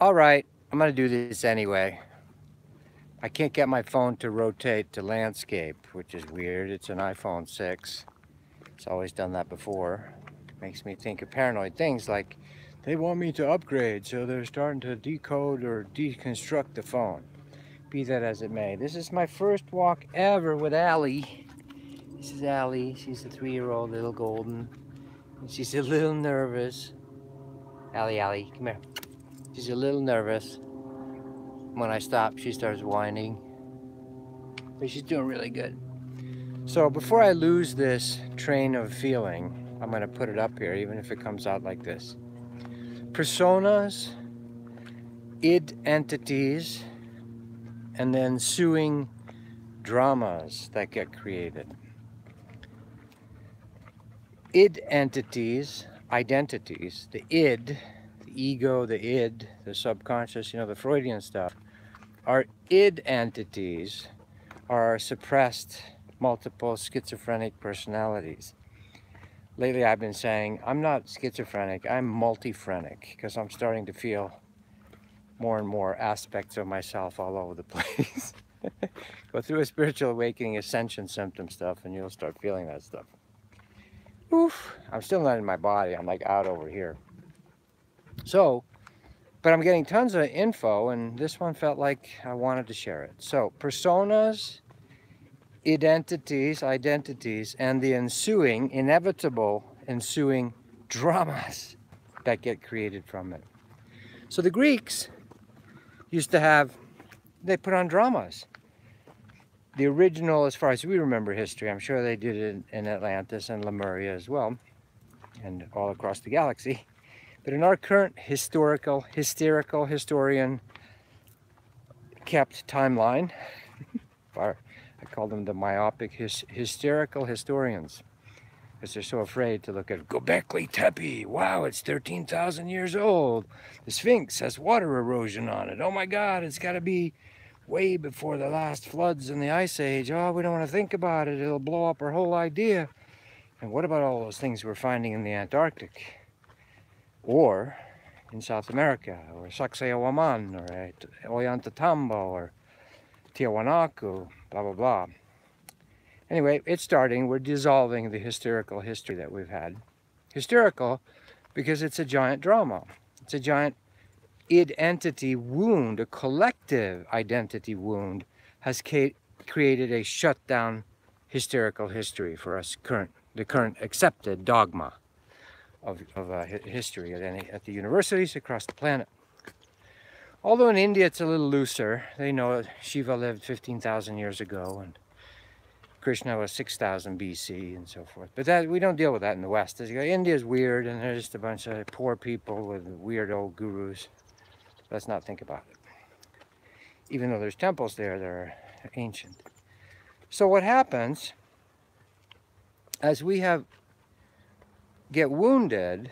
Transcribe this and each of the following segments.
All right, I'm gonna do this anyway. I can't get my phone to rotate to landscape, which is weird. It's an iPhone 6. It's always done that before. Makes me think of paranoid things like they want me to upgrade, so they're starting to decode or deconstruct the phone. Be that as it may. This is my first walk ever with Allie. This is Allie. She's a 3-year-old little golden. And she's a little nervous. Allie, come here. She's a little nervous. When I stop, she starts whining. But she's doing really good. So before I lose this train of feeling, I'm going to put it up here, even if it comes out like this. Personas, id entities, and the ensuing dramas that get created. Id entities, identities, the id, the ego, the id, the subconscious, the Freudian stuff, our id entities are our suppressed multiple schizophrenic personalities. Lately I've been saying I'm not schizophrenic, I'm multiphrenic, because I'm starting to feel more and more aspects of myself all over the place. Go through a spiritual awakening, ascension symptom stuff, and you'll start feeling that stuff. Oof, I'm still not in my body, I'm like out over here. So, but I'm getting tons of info, and this one felt like I wanted to share it. So, personas, identities, and the ensuing, inevitable ensuing dramas that get created from it. So the Greeks used to have, they put on dramas. The original, as far as we remember history, I'm sure they did it in Atlantis and Lemuria as well, and all across the galaxy. But in our current hysterical historian kept timeline, I call them the myopic hysterical historians, because they're so afraid to look at Göbekli Tepe. Wow, it's 13,000 years old. The Sphinx has water erosion on it. Oh my God, it's got to be way before the last floods in the Ice Age. Oh, we don't want to think about it. It'll blow up our whole idea. And what about all those things we're finding in the Antarctic? Or in South America, or Sacsayhuaman, or Ollantaytambo, or Tiwanaku, blah, blah, blah. Anyway, it's starting. We're dissolving the hysterical history that we've had. Hysterical because it's a giant drama. It's a giant id-entity wound, a collective identity wound, has created a shut-down hysterical history for us, the current accepted dogma of history at the universities across the planet. Although in India it's a little looser. They know Shiva lived 15,000 years ago and Krishna was 6,000 BC and so forth. But that we don't deal with that in the West. India's weird and they're just a bunch of poor people with weird old gurus. Let's not think about it. Even though there's temples there that are ancient. So what happens as we get wounded,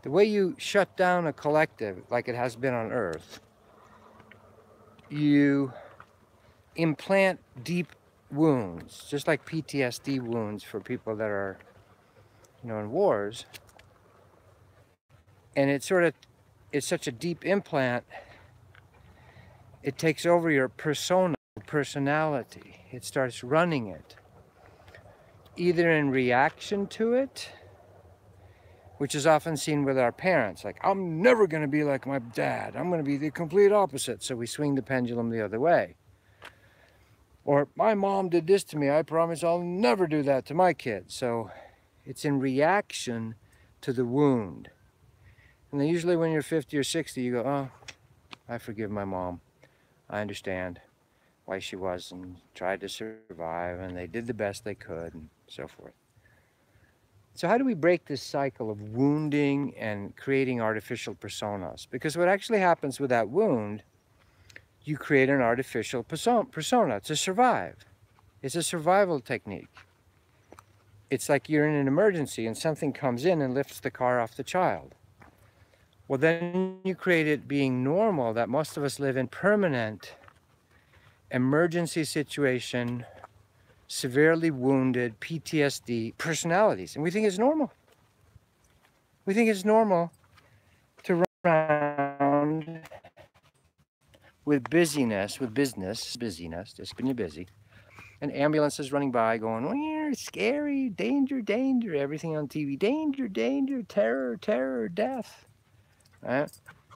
the way you shut down a collective, like it has been on Earth, you implant deep wounds, just like PTSD wounds for people that are, in wars. And it's such a deep implant, it takes over your personality. It starts running it, either in reaction to it, which is often seen with our parents, like, I'm never going to be like my dad. I'm going to be the complete opposite. So we swing the pendulum the other way. Or, my mom did this to me. I promise I'll never do that to my kids. So it's in reaction to the wound. And then usually when you're 50 or 60, you go, oh, I forgive my mom. I understand why she was and tried to survive, and they did the best they could, and so forth. So how do we break this cycle of wounding and creating artificial personas? Because what actually happens with that wound, you create an artificial persona to survive. It's a survival technique. It's like you're in an emergency and something comes in and lifts the car off the child. Well, then you create it being normal that most of us live in permanent emergency situation, severely wounded, PTSD personalities. And we think it's normal. We think it's normal to run around with busyness, just when you're busy, and ambulances running by going, "We're scary, danger, danger," everything on TV, danger, danger, terror, terror, death, right?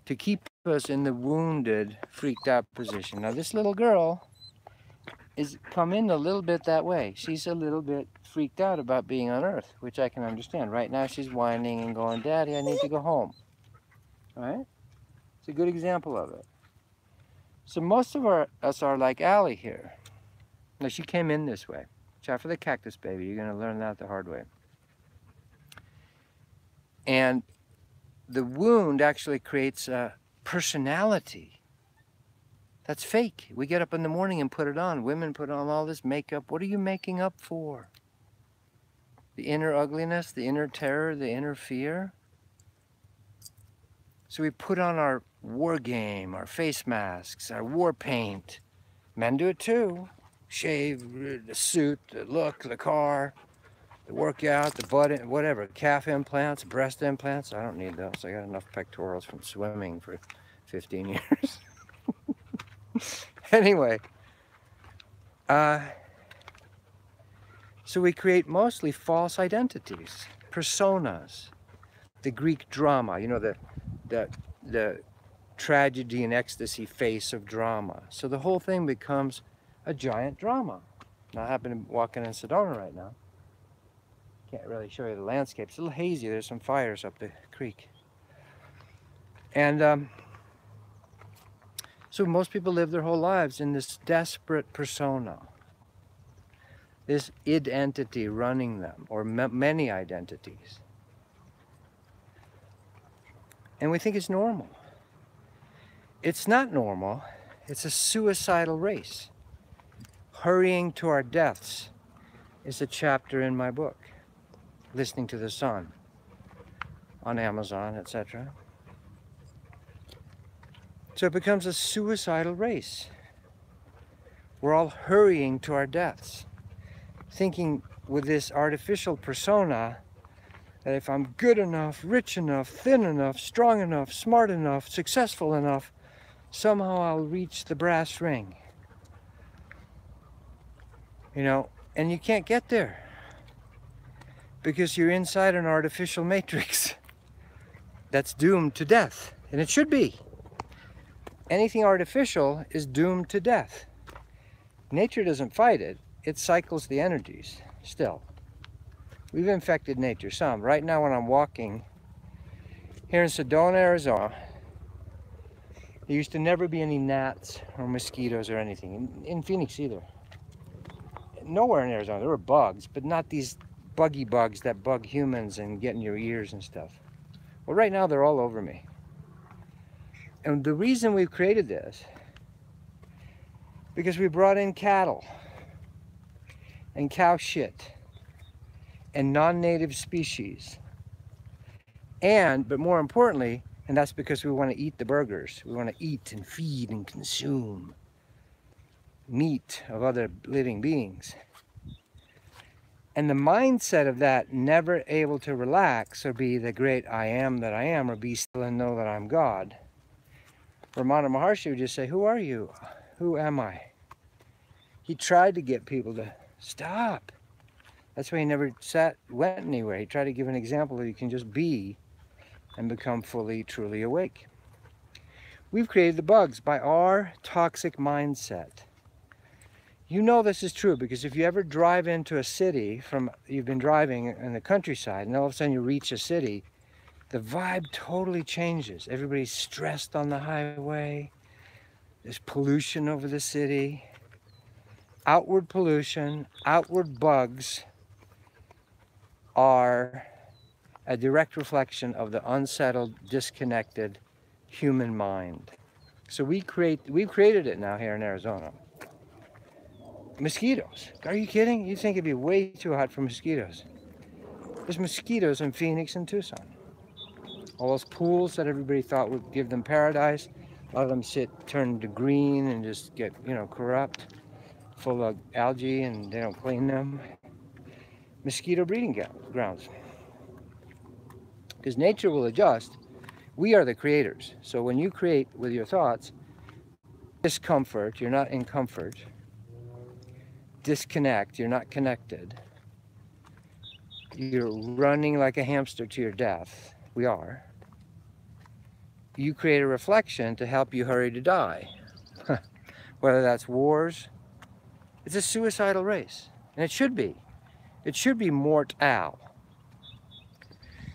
To keep us in the wounded, freaked out position. Now, this little girl is come in a little bit that way. She's a little bit freaked out about being on Earth, which I can understand. Right now, she's whining and going, "Daddy, I need to go home." All right? It's a good example of it. So most of us are like Allie here. Now, she came in this way. Watch out for the cactus baby. You're going to learn that the hard way. And the wound actually creates a personality that's fake. We get up in the morning and put it on. Women put on all this makeup. What are you making up for? The inner ugliness, the inner terror, the inner fear. So we put on our war game, our face masks, our war paint. Men do it too. Shave, the suit, the look, the car, the workout, the butt, whatever. Calf implants, breast implants. I don't need those. I got enough pectorals from swimming for 15 years. Anyway, so we create mostly false identities, personas. The Greek drama, you know, the tragedy and ecstasy face of drama. So the whole thing becomes a giant drama. Now, I happen to be walking in Sedona right now. Can't really show you the landscape. It's a little hazy. There's some fires up the creek. And so most people live their whole lives in this desperate persona. This id entity running them, or many identities. And we think it's normal. It's not normal. It's a suicidal race. Hurrying to our deaths is a chapter in my book. Listening to the Sun on Amazon, etc. So it becomes a suicidal race. We're all hurrying to our deaths, thinking with this artificial persona that if I'm good enough, rich enough, thin enough, strong enough, smart enough, successful enough, somehow I'll reach the brass ring. You know, and you can't get there because you're inside an artificial matrix that's doomed to death, and it should be. Anything artificial is doomed to death. Nature doesn't fight it, it cycles the energies still. We've infected nature some. Right now when I'm walking here in Sedona, Arizona, there used to never be any gnats or mosquitoes or anything. In Phoenix either. Nowhere in Arizona. There were bugs, but not these buggy bugs that bug humans and get in your ears and stuff. Well, right now they're all over me. And the reason we've created this, because we brought in cattle and cow shit and non-native species. And, but more importantly, and that's because we want to eat the burgers. We want to eat and feed and consume meat of other living beings. And the mindset of that, never able to relax or be the great I am that I am, or be still and know that I'm God. Ramana Maharshi would just say, who are you? Who am I? He tried to get people to stop. That's why he never went anywhere. He tried to give an example that you can just be and become fully, truly awake. We've created the bugs by our toxic mindset. You know this is true because if you ever drive into a city you've been driving in the countryside and all of a sudden you reach a city, the vibe totally changes. Everybody's stressed on the highway. There's pollution over the city. Outward pollution, outward bugs are a direct reflection of the unsettled, disconnected human mind. So we've created it now here in Arizona. Mosquitoes. Are you kidding? You think it'd be way too hot for mosquitoes. There's mosquitoes in Phoenix and Tucson. All those pools that everybody thought would give them paradise, a lot of them turn to green and just get, corrupt, full of algae, and they don't clean them. Mosquito breeding grounds. Because nature will adjust. We are the creators. So when you create with your thoughts, discomfort, you're not in comfort. Disconnect, you're not connected. You're running like a hamster to your death. We are. You create a reflection to help you hurry to die. Whether that's wars, it's a suicidal race. And it should be. It should be mortal.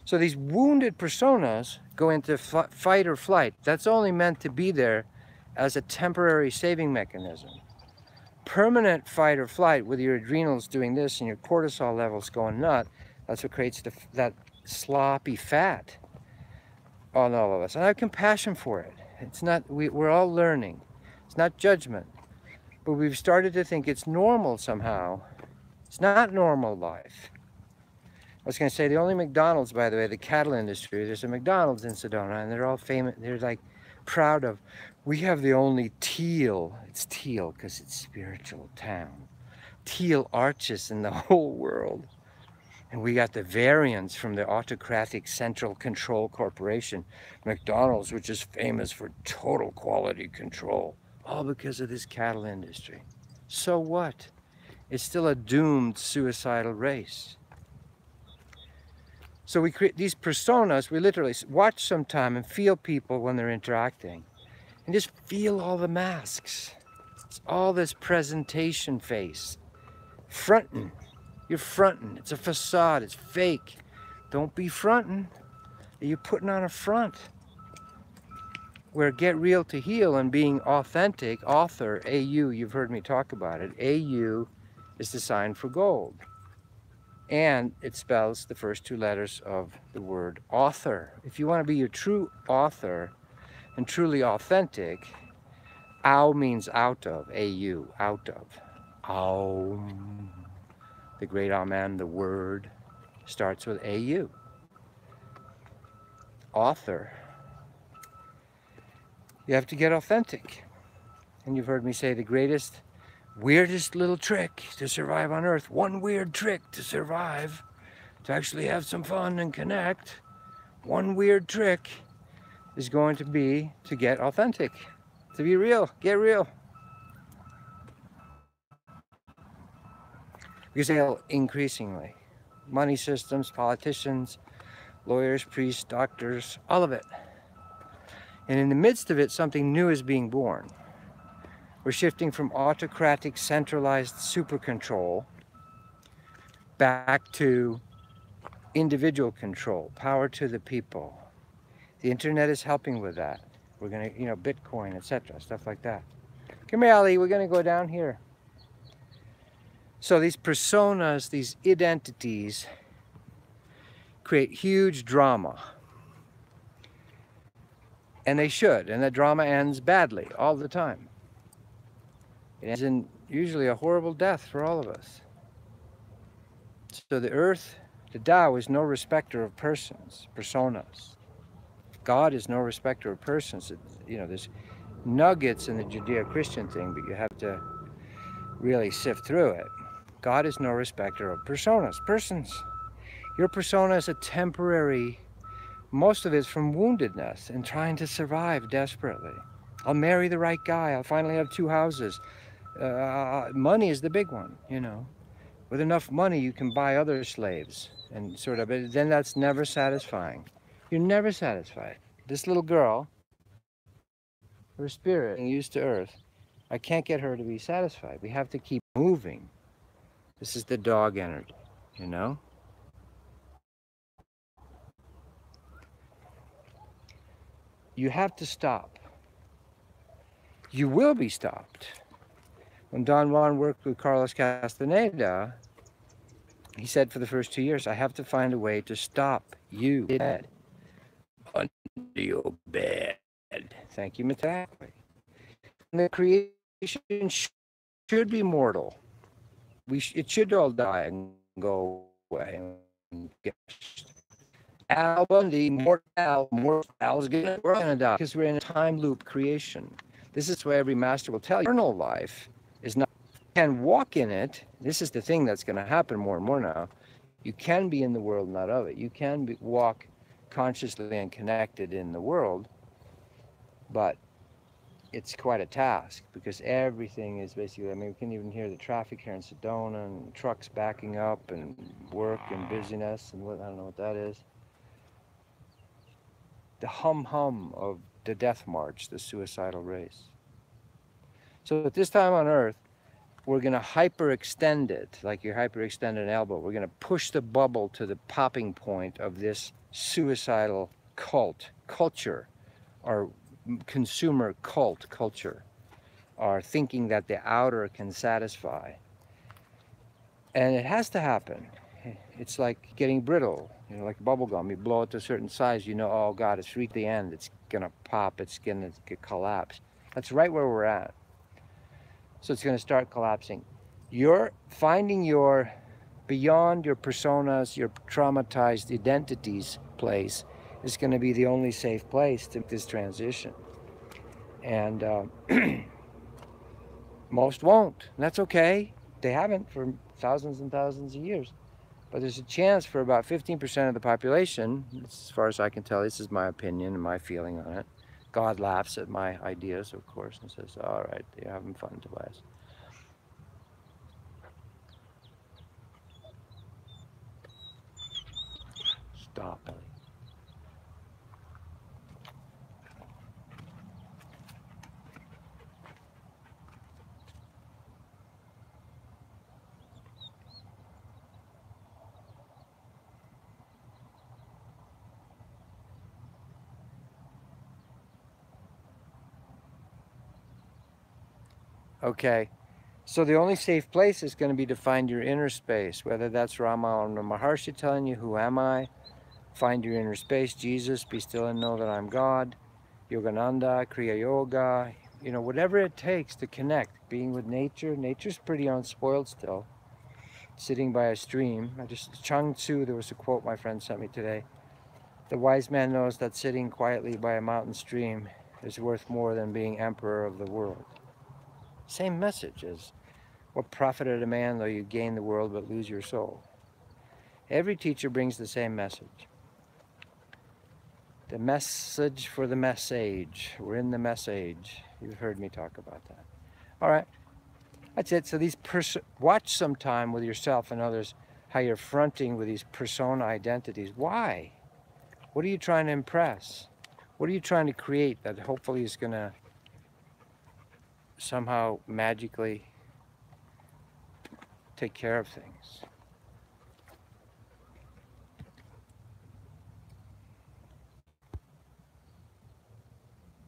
So these wounded personas go into fight or flight. That's only meant to be there as a temporary saving mechanism. Permanent fight or flight with your adrenals doing this and your cortisol levels going nuts, that's what creates that sloppy fat on all of us. And I have compassion for it. It's not, we're all learning. It's not judgment. But we've started to think it's normal somehow. It's not normal life. I was going to say, the only McDonald's, by the way, the cattle industry, there's a McDonald's in Sedona, and they're all famous. They're like proud of, we have the only teal, it's teal because it's spiritual town, teal arches in the whole world. And we got the variants from the autocratic Central Control Corporation, McDonald's, which is famous for total quality control, all because of this cattle industry. So what? It's still a doomed suicidal race. So we create these personas, we literally watch sometime and feel people when they're interacting. And just feel all the masks. It's all this presentation face. Fronting. You're fronting. It's a facade. It's fake. Don't be fronting. You're putting on a front. Where get real to heal and being authentic, author, AU, you've heard me talk about it. AU is the sign for gold. And it spells the first two letters of the word author. If you want to be your true author and truly authentic, AU means out of, AU, out of. Aum. The great Amen, the word, starts with AU. Author. You have to get authentic. And you've heard me say the greatest, weirdest little trick to survive on Earth. One weird trick to survive, to actually have some fun and connect. One weird trick is going to be to get authentic, to be real, get real. Because they'll increasingly, money systems, politicians, lawyers, priests, doctors, all of it. And in the midst of it, something new is being born. We're shifting from autocratic, centralized super control back to individual control, power to the people. The internet is helping with that. We're gonna, Bitcoin, etc., stuff like that. Come here, Ali, we're gonna go down here. So these personas, these identities, create huge drama. And they should, and the drama ends badly all the time. It ends in usually a horrible death for all of us. So the earth, the Tao, is no respecter of persons, personas. God is no respecter of persons. There's nuggets in the Judeo-Christian thing, but you have to really sift through it. God is no respecter of personas, persons. Your persona is a temporary, most of it's from woundedness and trying to survive desperately. I'll marry the right guy. I'll finally have 2 houses. Money is the big one, With enough money, you can buy other slaves and but then that's never satisfying. You're never satisfied. This little girl, her spirit, used to earth, I can't get her to be satisfied. We have to keep moving. This is the dog energy, You have to stop. You will be stopped. When Don Juan worked with Carlos Castaneda, he said for the first 2 years, I have to find a way to stop you dead under your bed. Thank you, Exactly. The creation should be mortal. It should all die and go away. Al Bundy, mortal is we're gonna die because we're in a time loop creation. This is why every master will tell you, eternal life is not, you can walk in it. This is the thing that's gonna happen more and more now. You can be in the world, not of it. You can walk consciously and connected in the world, but it's quite a task because everything is basically, I mean, we can even hear the traffic here in Sedona and trucks backing up and work and busyness and what, I don't know what that is. The hum of the death march, the suicidal race. So at this time on Earth, we're going to hyperextend it, like you hyperextend an elbow. We're going to push the bubble to the popping point of this suicidal culture, or consumer culture, or thinking that the outer can satisfy. And it has to happen. It's like getting brittle, you know, like bubble gum. You blow it to a certain size, you know, oh God, it's reached the end. It's going to pop. It's going to collapse. That's right where we're at. So it's going to start collapsing. You're finding your beyond your personas, your traumatized identities place is going to be the only safe place to this transition. And most won't. And that's okay. They haven't for thousands and thousands of years. But there's a chance for about 15% of the population, as far as I can tell, this is my opinion and my feeling on it. God laughs at my ideas, of course, and says, all right, you're having fun, Tobias. Stop, Ellie. Okay, so the only safe place is going to be to find your inner space, whether that's Ramana Maharshi telling you, who am I? Find your inner space, Jesus, be still and know that I'm God, Yogananda, Kriya Yoga, you know, whatever it takes to connect, being with nature. Nature's pretty unspoiled still. Sitting by a stream. Chang Tzu, there was a quote my friend sent me today. The wise man knows that sitting quietly by a mountain stream is worth more than being emperor of the world. Same message as, what profited a man though you gain the world but lose your soul? Every teacher brings the same message. The message for the message. We're in the message. You've heard me talk about that. All right, that's it. So these watch sometime with yourself and others how you're fronting with these persona identities. Why? What are you trying to impress? What are you trying to create that hopefully is going to somehow magically take care of things?